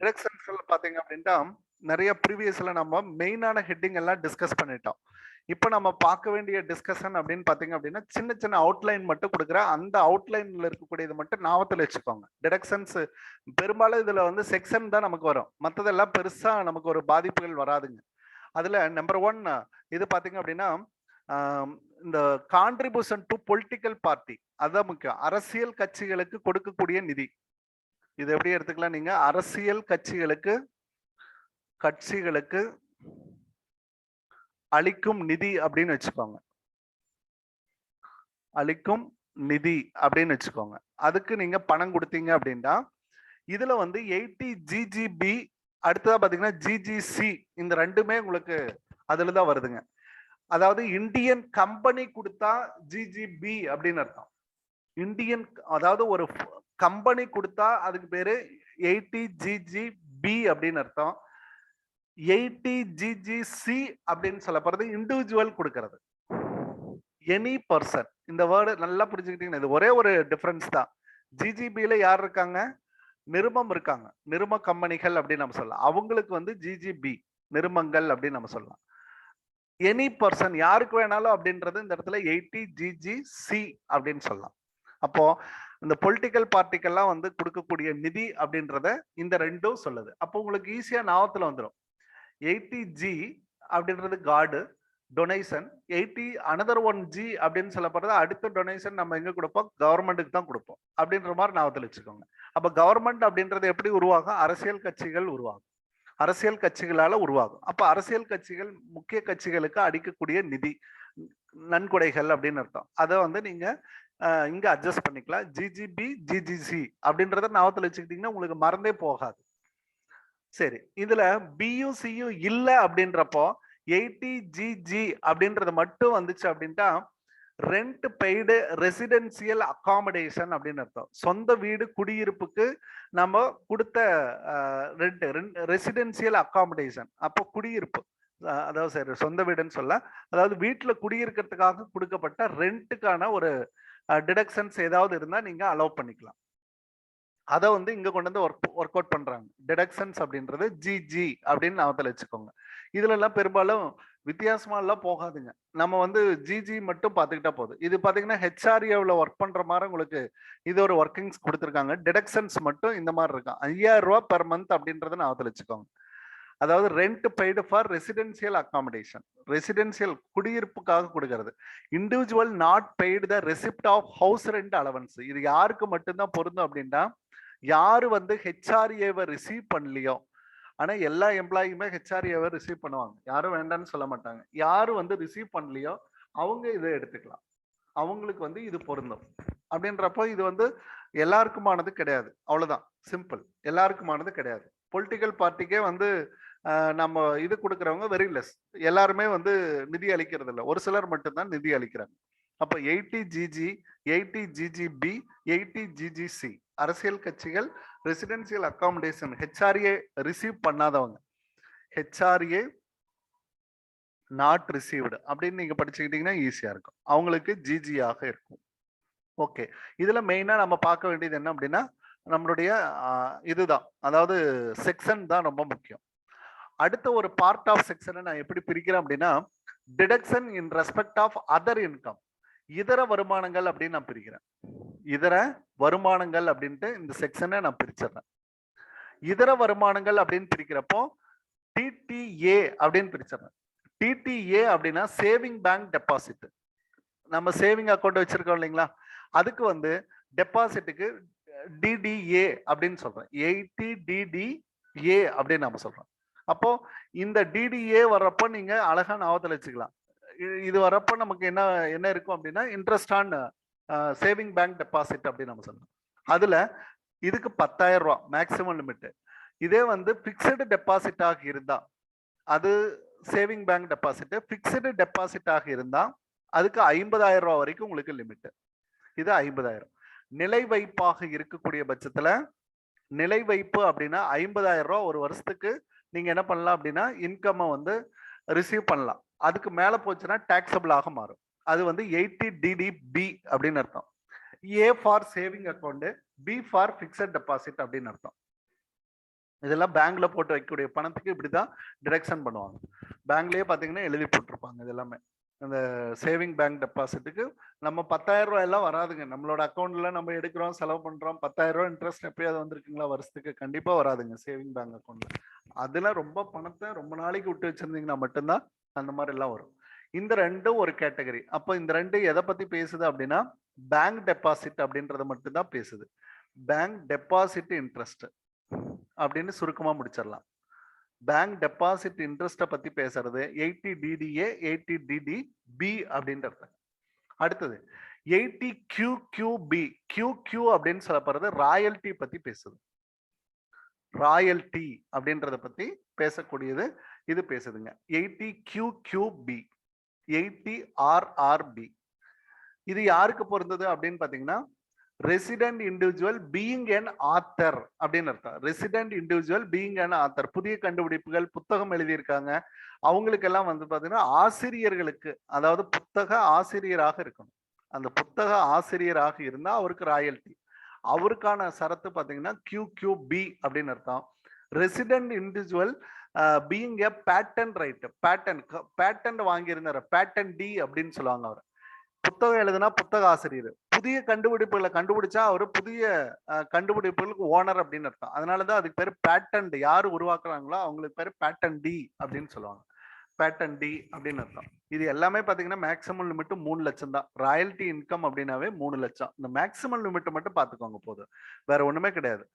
டிடக்ஷன்ஸ்ல பாத்தீங்க அப்படின்னா நிறைய ப்ரீவியஸ்ல நம்ம மெயினான ஹெட்டிங் எல்லாம் டிஸ்கஸ் பண்ணிட்டோம். இப்போ நம்ம பார்க்க வேண்டிய டிஸ்கஷன் அப்படின்னு பாத்தீங்க அப்படின்னா சின்ன சின்ன அவுட்லைன் மட்டும் கொடுக்குற அந்த அவுட்லைன்ல இருக்கக்கூடியது மட்டும் ஞாபகத்தில் வச்சுக்கோங்க. டிடக்ஷன்ஸ் பெரும்பாலும் இதுல வந்து செக்ஷன் தான் நமக்கு வரும், மற்றதெல்லாம் பெருசா நமக்கு ஒரு பாதிப்புகள் வராதுங்க. அதுல நம்பர் 1 இது பாத்தீங்க அப்படின்னா இந்த கான்ட்ரிபியூஷன் டு பொலிட்டிக்கல் பார்ட்டி, அதுதான் முக்கியம். அரசியல் கட்சிகளுக்கு கொடுக்கக்கூடிய நிதி. இது எப்படி எடுத்துக்கலாம், நீங்க அரசியல் கட்சிகளுக்கு அளிக்கும் நிதி அப்படின்னு வச்சுக்கோங்க. அளிக்கும் நிதி அப்படின்னு வச்சுக்கோங்க. அதுக்கு நீங்க பணம் கொடுத்தீங்க அப்படின்னா இதுல வந்து 80 GGB, அடுத்ததா பாத்தீங்கன்னா GGC, இந்த ரெண்டுமே உங்களுக்கு அதுலதான் வருதுங்க. அதாவது இந்தியன் கம்பெனி கொடுத்தா GGB அப்படின்னு அர்த்தம். இந்தியன், அதாவது ஒரு கம்பெனி கொடுத்தா அதுக்கு பேரு 80 GGB அப்படின்னு அர்த்தம். 80 GGC அப்படின்னு சொல்ல போறது இண்டிவிஜுவல் கொடுக்கிறது, எனி பர்சன். இந்த வேர்டு நல்லா புரிஞ்சுக்கிட்டீங்கன்னா இது ஒரே ஒரு டிஃபரன்ஸ் தான். GGBல யார் இருக்காங்க, நிருமம் இருக்காங்க, நிரும கம்பெனிகள் அப்படின்னு நம்ம சொல்லலாம். அவங்களுக்கு வந்து GGB நிருமங்கள் அப்படின்னு நம்ம சொல்லலாம். எனி பர்சன் யாருக்கு வேணாலும் அப்படின்றது இந்த இடத்துல 80 GGC அப்படின்னு சொல்லலாம். அப்போ இந்த பொலிட்டிக்கல் பார்ட்டிக்கெல்லாம் வந்து கொடுக்கக்கூடிய நிதி அப்படின்றத இந்த ரெண்டும் சொல்லுது. அப்போ உங்களுக்கு ஈஸியா ஞாபகத்துல வந்துடும். 80G அப்படின்றது காடு டொனேஷன், 80 another 1G அப்படின்னு சொல்லப்படுறது அடுத்த டொனேஷன் நம்ம எங்க கொடுப்போம், கவர்மெண்ட்டுக்கு தான் கொடுப்போம் அப்படின்ற மாதிரி ஞாபகத்தில் வச்சுக்கோங்க. அப்ப கவர்மெண்ட் அப்படின்றது எப்படி உருவாகும், அரசியல் கட்சிகள் உருவாகும், அரசியல் கட்சிகளால உருவாகும். அப்ப அரசியல் கட்சிகள் முக்கிய கட்சிகளுக்கு அளிக்கக்கூடிய நிதி நன்கொடைகள் அப்படின்னு அர்த்தம். அதை வந்து நீங்க இங்க அட்ஜஸ்ட் பண்ணிக்கலாம். GGB GGC அப்படின்றத ஞாபகத்தில் வச்சுக்கிட்டீங்கன்னா உங்களுக்கு மறந்தே போகாது. சரி, இதுல பியும் சியும் இல்ல அப்படின்றப்போ 80GG அப்படின்றது மட்டும் வந்துச்சு அப்படின்ட்டா ரெண்ட் பெய்டு ரெசிடென்சியல் அகாமடேஷன் அப்படின்னு அர்த்தம். சொந்த வீடு குடியிருப்புக்கு நம்ம கொடுத்த ரெண்ட், ரெசிடென்சியல் அகாமடேஷன். அப்போ குடியிருப்பு, அதாவது சரி சொந்த வீடுன்னு சொல்ல, அதாவது வீட்டுல குடியிருக்கிறதுக்காக கொடுக்கப்பட்ட ரெண்ட்டுக்கான ஒரு டிடக்ஷன்ஸ் ஏதாவது இருந்தா நீங்க அலோவ் பண்ணிக்கலாம். அதை வந்து இங்க கொண்டு வந்து ஒர்க் அவுட் பண்றாங்க. டிடக்ஷன்ஸ் அப்படின்றது GG அப்படின்னு ஞாபகத்தில் வச்சுக்கோங்க. இதுல எல்லாம் பெரும்பாலும் வித்தியாசமா எல்லாம் போகாதுங்க. நம்ம வந்து GG மட்டும் பாத்துக்கிட்டா போதும். இது பாத்தீங்கன்னா HRAவில் ஒர்க் பண்ற மாதிரி உங்களுக்கு இது ஒரு ஒர்க்கிங்ஸ் கொடுத்துருக்காங்க. டிடக்ஷன்ஸ் மட்டும் இந்த மாதிரி இருக்கும். 5000 ரூபாய் பெர் மந்த் அப்படின்றத ஞாபகத்தில் வச்சுக்கோங்க. அதாவது rent paid for residential accommodation, residential குடியிருப்புக்காக கொடுக்கிறது. Individual not paid the receipt of house rent allowance. இது யாருக்கு மட்டும்தான் பொருந்தும் அப்படின்னா யாரு வந்து HRAவை ரிசீவ் பண்ணலையோ, ஆனா எல்லா எம்ப்ளாயுமே HRAவை ரிசீவ் பண்ணுவாங்க, யாரும் வேண்டாம்னு சொல்ல மாட்டாங்க. யாரு வந்து ரிசீவ் பண்ணலையோ அவங்க இதை எடுத்துக்கலாம், அவங்களுக்கு வந்து இது பொருந்தும். அப்படின்றப்போ இது வந்து எல்லாருக்குமானது கிடையாது, அவ்வளவுதான், சிம்பிள். எல்லாருக்குமானது கிடையாது. பொலிட்டிக்கல் பார்ட்டிக்கே வந்து நம்ம இது கொடுக்கறவங்க வெரி லெஸ், எல்லாருமே வந்து நிதி அளிக்கிறது இல்லை, ஒரு சிலர் மட்டும்தான் நிதி அளிக்கிறாங்க. அப்ப 80GG 80GGB 80GGC அரசியல் கட்சிகள் ரெசிடென்சியல் அகாமடேஷன் HRA ரிசீவ் பண்ணாதவங்க, HRA நாட் ரிசீவ்டு அப்படின்னு நீங்க படிச்சுக்கிட்டீங்கன்னா ஈஸியா இருக்கும், அவங்களுக்கு GG ஆக இருக்கும். ஓகே, இதுல மெயினா நம்ம பார்க்க வேண்டியது என்ன அப்படின்னா நம்மளுடைய இதுதான், அதாவது செக்ஷன் தான் ரொம்ப முக்கியம். அடுத்த ஒரு பார்ட் ஆஃப் செக்ஷனை நான் எப்படி பிரிக்கிறேன் அப்படின்னா deduction in respect of other income, இதர வருமானங்கள் அப்படின்னு நான் பிரிக்கிறேன். இதர வருமானங்கள் அப்படின்ட்டு இந்த செக்ஷனை நான் பிரிச்சிடறேன். இதர வருமானங்கள் அப்படின்னு பிரிக்கிறப்போ TTA அப்படின்னு பிரிச்சிடறேன். TTA அப்படின்னா சேவிங் பேங்க் டெபாசிட். நம்ம சேவிங் அக்கௌண்ட் வச்சிருக்கோம் இல்லைங்களா, அதுக்கு வந்து டெபாசிட்டுக்கு DDA அப்படின்னு சொல்றேன். 80DDA அப்படின்னு நம்ம சொல்றோம். அப்போ இந்த DDA வர்றப்போ நீங்க அழகா ஞாபகத்தில் வச்சுக்கலாம். இது வரப்போ நமக்கு என்ன என்ன இருக்கும் அப்படின்னா interest on saving bank deposit அப்படின்னு நம்ம சொல்லலாம். அதுல இதுக்கு 10,000 ரூபாய் மேக்சிமம் லிமிட். இதே வந்து பிக்சடு டெபாசிட் ஆக இருந்தா, அது saving bank deposit fixed deposit ஆக இருந்தா அதுக்கு 50,000 ரூபாய் வரைக்கும் உங்களுக்கு லிமிட். இது 50,000. நிலை வைப்பாக இருக்கக்கூடிய பட்சத்துல, நிலை வைப்பு அப்படின்னா 50,000 ரூபாய் ஒரு வருஷத்துக்கு நீங்க என்ன பண்ணலாம் அப்படின்னா இன்கம் வந்து ரிசீவ் பண்ணலாம். அதுக்கு மேல போச்சுன்னா டாக்ஸபிள் ஆக மாறும். அது வந்து 80DDB அப்படின்னு அர்த்தம். A for saving account, B for fixed deposit அப்படின்னு அர்த்தம். இதெல்லாம் பேங்க்ல போட்டு வைக்கக்கூடிய பணத்துக்கு இப்படிதான் டிடக்ஷன் பண்ணுவாங்க. பேங்க்லயே பாத்தீங்கன்னா எழுதி போட்டிருப்பாங்க இது எல்லாமே. அந்த சேவிங் பேங்க் டெபாசிட்டுக்கு நம்ம 10,000 ரூபாய் எல்லாம் வராதுங்க. நம்மளோட அக்கௌண்ட்ல நம்ம எடுக்கிறோம், செலவு பண்றோம். 10,000 ரூபாய் இன்ட்ரெஸ்ட் எப்பயாவது வந்திருக்குங்களா வருஷத்துக்கு? கண்டிப்பா வராதுங்க சேவிங் பேங்க் அக்கௌண்ட்ல. அதுல ரொம்ப பணத்தை ரொம்ப நாளைக்கு விட்டு வச்சிருந்தீங்கன்னா மட்டும்தான் அந்த மாதிரி எல்லாம் வரும். இந்த ரெண்டும் ஒரு கேட்டகரி. அப்போ இந்த ரெண்டு எதை பத்தி பேசுது அப்படின்னா பேங்க் டெபாசிட் அப்படின்றத மட்டும்தான் பேசுது. பேங்க் டெபாசிட் இன்ட்ரெஸ்ட் அப்படின்னு சுருக்கமா முடிச்சிடலாம். பேங்க் டெபாசிட் இன்ட்ரெஸ்ட பத்தி பேசுறது 80 DDA 80 DDB அப்படின்றது. அடுத்தது 80 QQB. QQ அப்படின்னு சொல்லப்படுறது ராயல்டி பத்தி பேசுது. ராயல்டி அப்படின்றத பத்தி பேசக்கூடியது இது பேசுதுங்க. 80 QQB 80 RRB. இது யாருக்கு பொருந்தது அப்படின்னு பாத்தீங்கன்னா resident individual being an author அப்படின்னு அர்த்தம். Resident individual being an author, புதிய கண்டுபிடிப்புகள், புத்தகம் எழுதியிருக்காங்க, அவங்களுக்கு எல்லாம் வந்து பாத்தீங்கன்னா ஆசிரியர்களுக்கு, அதாவது புத்தக ஆசிரியராக இருக்கணும். அந்த புத்தக ஆசிரியராக இருந்தா அவருக்கு ராயல்டி. அவருக்கான சரத்து பாத்தீங்கன்னா QQB அப்படின்னு அர்த்தம். Resident individual being a patent right, patent வாங்கியிருந்தார், பேட்டன் டி அப்படின்னு சொல்லுவாங்க. அவர் புத்தகம் எழுதுனா புத்தக ஆசிரியர். புதிய கண்டுபிடிப்புகளை கண்டுபிடிச்சா அவரு புதிய கண்டுபிடிப்புகளுக்கு ஓனர் அப்படின்னு அர்த்தம். அதனாலதான் அதுக்கு பேரு பேட்டன்ட். யாரு உருவாக்குறாங்களோ அவங்களுக்கு பேரு பேட்டன் டி அப்படின்னு சொல்லுவாங்க. பேட்டன் டி அப்படின்னு அர்த்தம். இது எல்லாமே பாத்தீங்கன்னா மேக்சிமம் லிமிட் 3 லட்சம் தான். ராயல்டி இன்கம் அப்படின்னாவே 3 லட்சம். இந்த மேக்சிமம் லிமிட் மட்டும் பாத்துக்கோங்க போதும், வேற ஒண்ணுமே கிடையாது.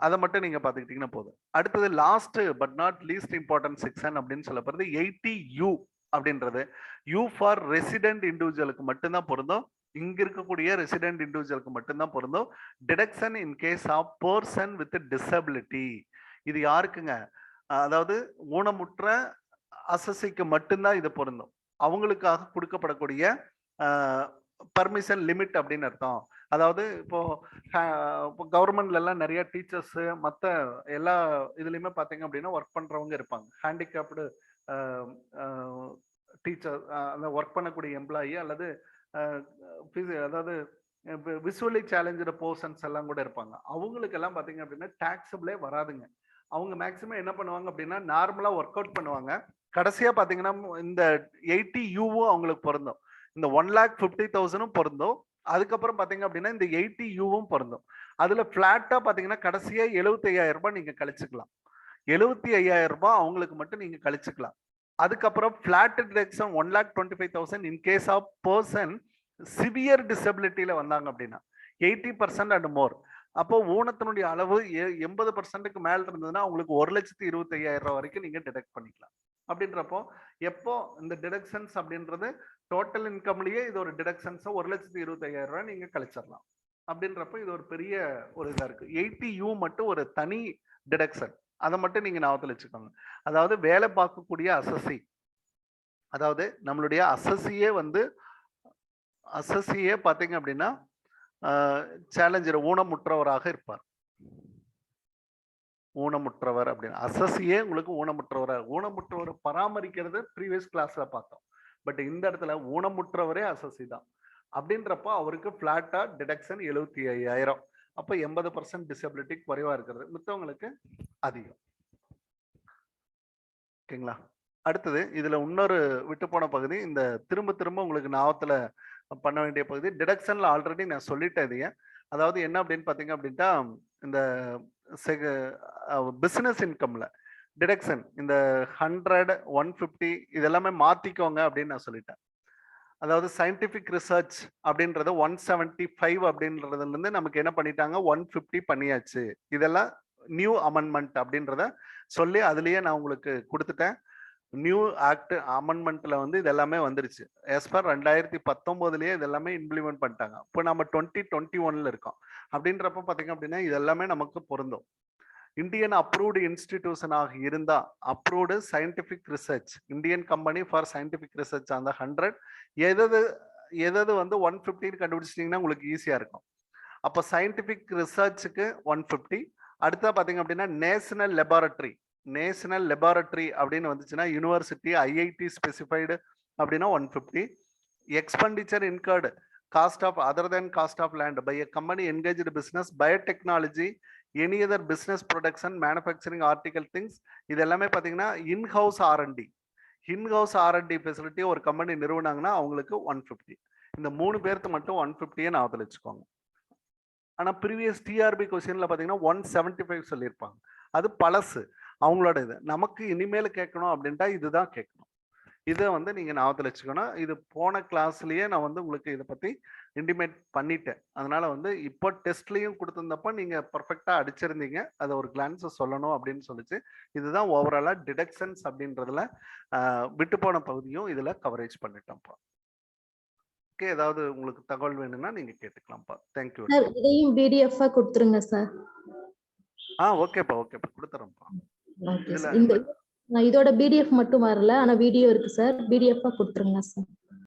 அதை மட்டும் நீங்க பாத்துக்கிட்டீங்கன்னா போதும். அடுத்தது last but not least important section அப்படின்னு சொல்லப்படுறது 80U அப்படின்றது யூ ஃபார் ரெசிடென்ட் இண்டிவிஜுவலுக்கு மட்டும்தான் பொருந்தும். இங்க இருக்கக்கூடிய ரெசிடென்ட் இண்டிவிஜுவலுக்கு மட்டும்தான் பொருந்தும். Deduction in case of person with disability. இது யாருக்குங்க? அதாவது ஊனமுற்ற அசசிக்கு மட்டும்தான் இது பொருந்தும். அவங்களுக்காக கொடுக்கப்படக்கூடிய பர்மிஷன் லிமிட் அப்படின்னு அர்த்தம். அதாவது இப்போ கவர்மெண்ட்ல எல்லாம் நிறைய டீச்சர்ஸ் மற்ற எல்லா இதுலயுமே பாத்தீங்க அப்படின்னா ஒர்க் பண்றவங்க இருப்பாங்க. ஹேண்டிகேப்டு டீச்சர், அந்த ஒர்க் பண்ணக்கூடிய எம்ப்ளாயி அல்லது அதாவது விசுவலி சேலஞ்சு பர்சன்ஸ் எல்லாம் கூட இருப்பாங்க. அவங்களுக்கு எல்லாம் பாத்தீங்க அப்படின்னா டாக்ஸபிளே வராதுங்க. அவங்க மேக்சிமம் என்ன பண்ணுவாங்க அப்படின்னா நார்மலா ஒர்க் அவுட் பண்ணுவாங்க. கடைசியா பாத்தீங்கன்னா இந்த 80U அவங்களுக்கு பொருந்தும். இந்த 1,50,000 பொருந்தும். அதுக்கப்புறம் பாத்தீங்க அப்படின்னா இந்த 80U பொருந்தும். அதுல பிளாட்டா பாத்தீங்கன்னா கடைசியா 75,000 ரூபாய் நீங்க கழிச்சுக்கலாம். 75,000 ரூபாய் அவங்களுக்கு மட்டும் நீங்க கழிச்சுக்கலாம். அதுக்கப்புறம் flat deduction 1,25,000 in case of person severe டிசபிலிட்டியில வந்தாங்க அப்படின்னா 80% அண்ட் மோர். அப்போ ஊனத்தினுடைய அளவு 80%க்கு மேல இருந்ததுன்னா உங்களுக்கு 1,25,000 ரூபாய் வரைக்கும் நீங்க டிடக்ட் பண்ணிக்கலாம். அப்படின்றப்போ எப்போ இந்த டிடக்ஷன்ஸ் அப்படின்றது டோட்டல் இன்கம்லயே இது ஒரு டிடக்ஷன்ஸ் 1,25,000 ரூபாய் நீங்க கழிச்சிடலாம். அப்படின்றப்போ இது ஒரு பெரிய ஒரு இதா இருக்கு. 80U மட்டும் ஒரு தனி டிடக்ஷன். அதை மட்டும் நீங்க ஞாபகத்தில் வச்சுக்கோங்க. அதாவது வேலை பார்க்கக்கூடிய அசசி, அதாவது நம்மளுடைய அசசியே பாத்தீங்க அப்படின்னா சேலஞ்சர் ஊனமுற்றவராக இருப்பார். ஊனமுற்றவர் அப்படின்னு அசசியே உங்களுக்கு ஊனமுற்றவரை பராமரிக்கிறது ப்ரீவியஸ் கிளாஸ்ல பார்த்தோம். பட் இந்த இடத்துல ஊனமுற்றவரே அசசி தான். அப்படின்றப்போ அவருக்கு பிளாட்டா டிடக்ஷன் 75,000. அப்ப 80% டிசபிலிட்டி குறைவா இருக்கிறது, மித்தவங்களுக்கு அதிகம். ஓகேங்களா? அடுத்தது இதுல இன்னொரு விட்டு போன பகுதி, இந்த திரும்ப திரும்ப உங்களுக்கு ஞாபகத்துல பண்ண வேண்டிய பகுதி. டிடக்ஷன்ல ஆல்ரெடி நான் சொல்லிட்டேன் இதைய. அதாவது என்ன அப்படின்னு பாத்தீங்க அப்படின்ட்டா இந்த பிசினஸ் இன்கம்ல டிடக்ஷன் இந்த 100, 150 இதெல்லாமே மாத்திக்கோங்க அப்படின்னு நான் சொல்லிட்டேன். அதாவது சயின்டிபிக் ரிசர்ச் அப்படின்றத 175 அப்படின்றதுல இருந்து நமக்கு என்ன பண்ணிட்டாங்க 150 பண்ணியாச்சு. இதெல்லாம் நியூ அமெண்ட்மெண்ட் அப்படின்றத சொல்லி அதுலயே நான் உங்களுக்கு கொடுத்துட்டேன். நியூ ஆக்ட் அமெண்ட்மெண்ட்ல வந்து இது எல்லாமே வந்துருச்சு. as per 2019லயே இது எல்லாமே இம்ப்ளிமெண்ட் பண்ணிட்டாங்க. இப்போ நம்ம 2021ல இருக்கோம். அப்படின்றப்ப பாத்தீங்க அப்படின்னா இது எல்லாமே நமக்கு பொருந்தும். இந்தியன் அப்ரூவ்டு இன்ஸ்டிடியூஷனாக இருந்தா approved scientific research, Indian company for scientific research அந்த 100 எது வந்து 150 கண்டுபிடிச்சிட்டீங்கன்னா உங்களுக்கு ஈஸியா இருக்கும். அப்போ சயின்டிபிக் ரிசர்ச்சுக்கு 150. அடுத்தா பாத்தீங்க அப்படின்னா நேஷனல் லெபார்டரி அப்படின்னு வந்துச்சுன்னா யூனிவர்சிட்டி IIT ஸ்பெசிஃபைடு அப்படின்னா 150. Expenditure incurred cost of other than cost of land by a company engaged business biotechnology any other business production manufacturing article things இது எல்லாமே பார்த்தீங்கன்னா in house R and D. In house R and D facility ஒரு company நிறுவனாங்கன்னா அவங்களுக்கு 150. இந்த 3 பேருக்கு மட்டும் 150 ஞாபகத்தில் வச்சுக்கோங்க. ஆனா ப்ரீவியஸ் டிஆர்பி கொஸ்டின்ல பாத்தீங்கன்னா 175 சொல்லியிருப்பாங்க. அது பழசு அவங்களோட இது. நமக்கு இனிமேல் கேட்கணும் அப்படின்ட்டா இதுதான் கேட்கணும். இதை வந்து நீங்க ஞாபகத்தில் வச்சுக்கணும். இது போன கிளாஸ்லயே நான் வந்து உங்களுக்கு இதை பத்தி இன்டிமேட் பண்ணிட்டேன். அதனால வந்து இப்போ டெஸ்ட்லயும் கொடுத்திருந்தப்ப நீங்க பர்ஃபெக்டா அடிச்சிருந்தீங்க. அதை ஒரு கிளான்ஸ் சொல்லணும் அப்படின்னு சொல்லிச்சு. இதுதான் ஓவராலா டிடக்ஷன்ஸ் அப்படின்றதுல விட்டு போன பகுதியும் இதுல கவரேஜ் பண்ணிட்டோம்ப்பா. ஏதாவது உங்களுக்கு தகவல் வேணும்னா நீங்க கேட்டுக்கலாம்ப்பா. Thank you sir. இதையும் பிடிஎஃப் கொடுத்துருங்க சார். ஓகேப்பா கொடுத்துறேன்ப்பா. இதோட பிடிஎஃப் மட்டும் வரல, ஆனா வீடியோ இருக்கு சார். பிடிஎஃப் கொடுத்துருங்க சார்.